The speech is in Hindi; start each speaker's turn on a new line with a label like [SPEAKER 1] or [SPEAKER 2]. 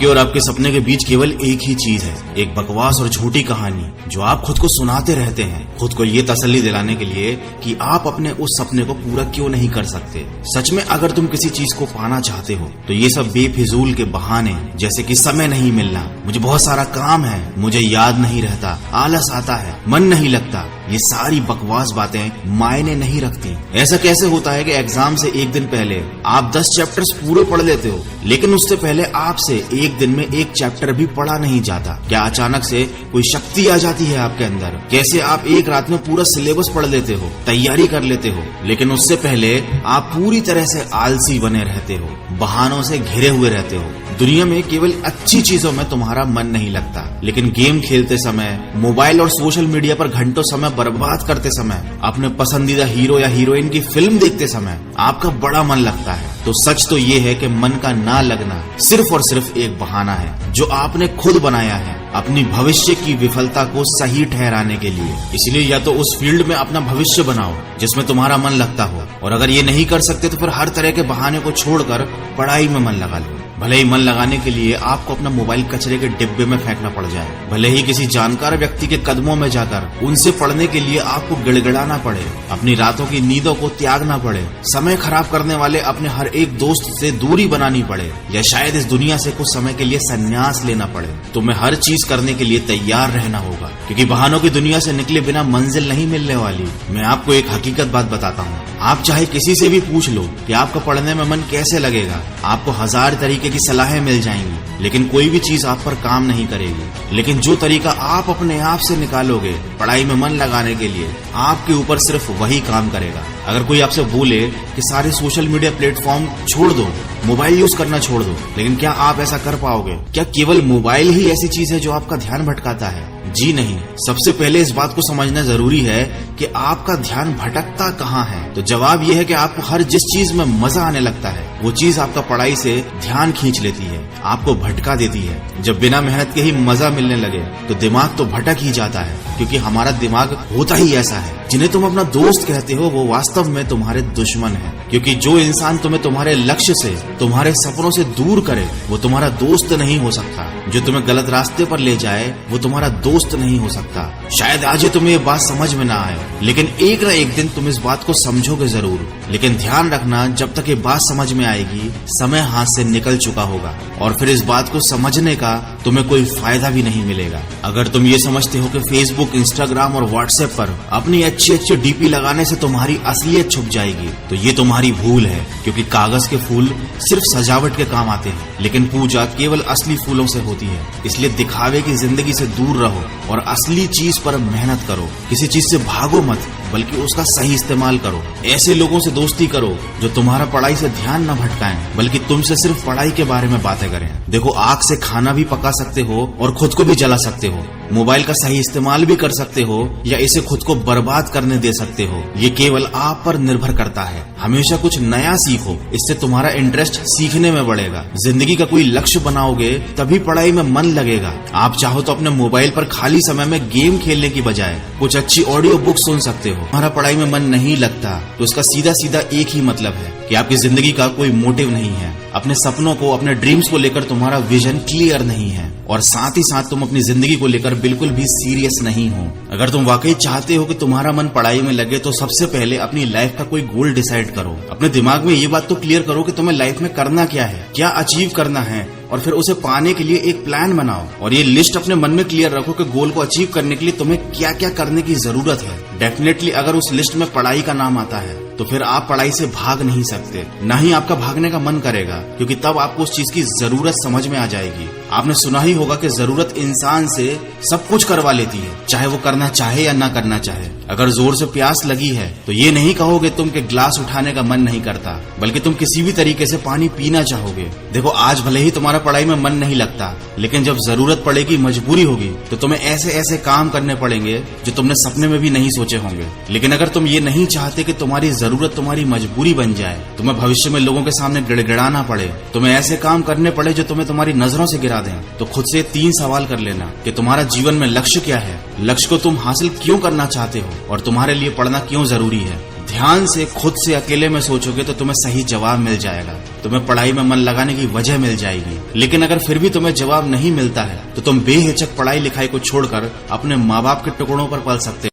[SPEAKER 1] आपके और आपके सपने के बीच केवल एक ही चीज है, एक बकवास और झूठी कहानी जो आप खुद को सुनाते रहते हैं, खुद को ये तसल्ली दिलाने के लिए कि आप अपने उस सपने को पूरा क्यों नहीं कर सकते। सच में अगर तुम किसी चीज को पाना चाहते हो तो ये सब बेफिजूल के बहाने, जैसे कि समय नहीं मिलना, मुझे बहुत सारा काम है, मुझे याद नहीं रहता, आलस आता है, मन नहीं लगता, ये सारी बकवास बातें मायने नहीं रखती। ऐसा कैसे होता है कि एग्जाम से एक दिन पहले आप 10 चैप्टर्स पूरे पढ़ लेते हो, लेकिन उससे पहले आपसे एक दिन में एक चैप्टर भी पढ़ा नहीं जाता? क्या अचानक से कोई शक्ति आ जाती है आपके अंदर? कैसे आप एक रात में पूरा सिलेबस पढ़ लेते हो, तैयारी कर लेते हो, लेकिन उससे पहले आप पूरी तरह से आलसी बने रहते हो, बहानों से घिरे हुए रहते हो। दुनिया में केवल अच्छी चीजों में तुम्हारा मन नहीं लगता, लेकिन गेम खेलते समय, मोबाइल और सोशल मीडिया पर घंटों समय बर्बाद करते समय, अपने पसंदीदा हीरो या हीरोइन की फिल्म देखते समय आपका बड़ा मन लगता है। तो सच तो ये है कि मन का ना लगना सिर्फ और सिर्फ एक बहाना है जो आपने खुद बनाया है अपनी भविष्य की विफलता को सही ठहराने के लिए। इसलिए या तो उस फील्ड में अपना भविष्य बनाओ जिसमें तुम्हारा मन लगता हो, और अगर ये नहीं कर सकते तो फिर हर तरह के बहाने को छोड़कर पढ़ाई में मन लगा लो। भले ही मन लगाने के लिए आपको अपना मोबाइल कचरे के डिब्बे में फेंकना पड़ जाए, भले ही किसी जानकार व्यक्ति के कदमों में जाकर उनसे पढ़ने के लिए आपको गिड़गिड़ाना पड़े, अपनी रातों की नींदों को त्यागना पड़े, समय खराब करने वाले अपने हर एक दोस्त से दूरी बनानी पड़े, या शायद इस दुनिया से कुछ समय के लिए संन्यास लेना पड़े, तुम्हें हर चीज करने के लिए तैयार रहना होगा, क्योंकि बहानों की दुनिया से निकले बिना मंजिल नहीं मिलने वाली। मैं आपको एक हकीकत बात बताता हूँ, आप चाहे किसी से भी पूछ लो कि आपका पढ़ने में मन कैसे लगेगा, आपको 1000 तरीके की सलाहें मिल जाएंगी, लेकिन कोई भी चीज आप पर काम नहीं करेगी। लेकिन जो तरीका आप अपने आप से निकालोगे पढ़ाई में मन लगाने के लिए, आपके ऊपर सिर्फ वही काम करेगा। अगर कोई आपसे बोले कि सारे सोशल मीडिया प्लेटफॉर्म छोड़ दो, मोबाइल यूज करना छोड़ दो, लेकिन क्या आप ऐसा कर पाओगे? क्या केवल मोबाइल ही ऐसी चीज है जो आपका ध्यान भटकाता है? जी नहीं। सबसे पहले इस बात को समझना जरूरी है कि आपका ध्यान भटकता कहाँ है। तो जवाब यह है कि आपको हर जिस चीज में मजा आने लगता है वो चीज आपका पढ़ाई से ध्यान खींच लेती है, आपको भटका देती है। जब बिना मेहनत के ही मजा मिलने लगे तो दिमाग तो भटक ही जाता है, क्योंकि हमारा दिमाग होता ही ऐसा है। जिन्हें तुम अपना दोस्त कहते हो वो वास्तव में तुम्हारे दुश्मन है, क्योंकि जो इंसान तुम्हें तुम्हारे लक्ष्य से, तुम्हारे सपनों से दूर करे वो तुम्हारा दोस्त नहीं हो सकता। जो तुम्हें गलत रास्ते पर ले जाए वो तुम्हारा दोस्त नहीं हो सकता। शायद आज तुम्हें ये बात समझ में ना आए, लेकिन एक न एक दिन तुम इस बात को समझोगे जरूर। लेकिन ध्यान रखना, जब तक ये बात समझ में आएगी समय हाथ से निकल चुका होगा, और फिर इस बात को समझने का तुम्हें कोई फायदा भी नहीं मिलेगा। अगर तुम ये समझते हो कि फेसबुक, इंस्टाग्राम और व्हाट्सएप पर अपनी अच्छी अच्छी डीपी लगाने से तुम्हारी असलियत छुप जाएगी, तो ये तुम्हारी भूल है, क्योंकि कागज के फूल सिर्फ सजावट के काम आते हैं, लेकिन पूजा केवल असली फूलों से होती है। इसलिए दिखावे की जिंदगी से दूर रहो और असली चीज पर मेहनत करो। किसी चीज से भागो मत, बल्कि उसका सही इस्तेमाल करो। ऐसे लोगों से दोस्ती करो जो तुम्हारा पढ़ाई से ध्यान न भटकाएं, बल्कि तुमसे सिर्फ पढ़ाई के बारे में बातें करें। देखो, आग से खाना भी पका सकते हो और खुद को भी जला सकते हो। मोबाइल का सही इस्तेमाल भी कर सकते हो या इसे खुद को बर्बाद करने दे सकते हो। ये केवल आप पर निर्भर करता है। हमेशा कुछ नया सीखो, इससे तुम्हारा इंटरेस्ट सीखने में बढ़ेगा। जिंदगी का कोई लक्ष्य बनाओगे तभी पढ़ाई में मन लगेगा। आप चाहो तो अपने मोबाइल पर खाली समय में गेम खेलने की बजाय कुछ अच्छी ऑडियो बुक सुन सकते हो। हमारा पढ़ाई में मन नहीं लगता तो इसका सीधा सीधा एक ही मतलब है कि आपकी जिंदगी का कोई मोटिव नहीं है। अपने सपनों को, अपने ड्रीम्स को लेकर तुम्हारा विजन क्लियर नहीं है, और साथ ही साथ तुम अपनी जिंदगी को लेकर बिल्कुल भी सीरियस नहीं हो। अगर तुम वाकई चाहते हो कि तुम्हारा मन पढ़ाई में लगे तो सबसे पहले अपनी लाइफ का कोई गोल डिसाइड करो। अपने दिमाग में ये बात तो क्लियर करो कि तुम्हें लाइफ में करना क्या है, क्या अचीव करना है, और फिर उसे पाने के लिए एक प्लान बनाओ। और ये लिस्ट अपने मन में क्लियर रखो कि गोल को अचीव करने के लिए तुम्हें क्या क्या करने की जरूरत है। डेफिनेटली अगर उस लिस्ट में पढ़ाई का नाम आता है तो फिर आप पढ़ाई से भाग नहीं सकते, ना ही आपका भागने का मन करेगा, क्योंकि तब आपको उस चीज की जरूरत समझ में आ जाएगी। आपने सुना ही होगा कि जरूरत इंसान से सब कुछ करवा लेती है, चाहे वो करना चाहे या ना करना चाहे। अगर जोर से प्यास लगी है तो ये नहीं कहोगे तुम कि ग्लास उठाने का मन नहीं करता, बल्कि तुम किसी भी तरीके से पानी पीना चाहोगे। देखो, आज भले ही तुम्हारा पढ़ाई में मन नहीं लगता, लेकिन जब जरूरत पड़ेगी, मजबूरी होगी, तो तुम्हें ऐसे ऐसे काम करने पड़ेंगे जो तुमने सपने में भी नहीं सोचे होंगे। लेकिन अगर तुम ये नहीं चाहते कि तुम्हारी जरूरत तुम्हारी मजबूरी बन जाए, तुम्हें भविष्य में लोगों के सामने गिड़गिड़ाना पड़े, तुम्हें ऐसे काम करने पड़े जो तुम्हें तुम्हारी नजरों से गिरा दें, तो खुद से 3 सवाल कर लेना कि तुम्हारा जीवन में लक्ष्य क्या है, लक्ष्य को तुम हासिल क्यों करना चाहते हो, और तुम्हारे लिए पढ़ना क्यों जरूरी है। ध्यान से खुद से अकेले में सोचोगे तो तुम्हें सही जवाब मिल जाएगा, तुम्हें पढ़ाई में मन लगाने की वजह मिल जाएगी। लेकिन अगर फिर भी तुम्हें जवाब नहीं मिलता है तो तुम बेहिचक पढ़ाई लिखाई को छोड़कर अपने माँ बाप के टुकड़ों पर पल सकते हो।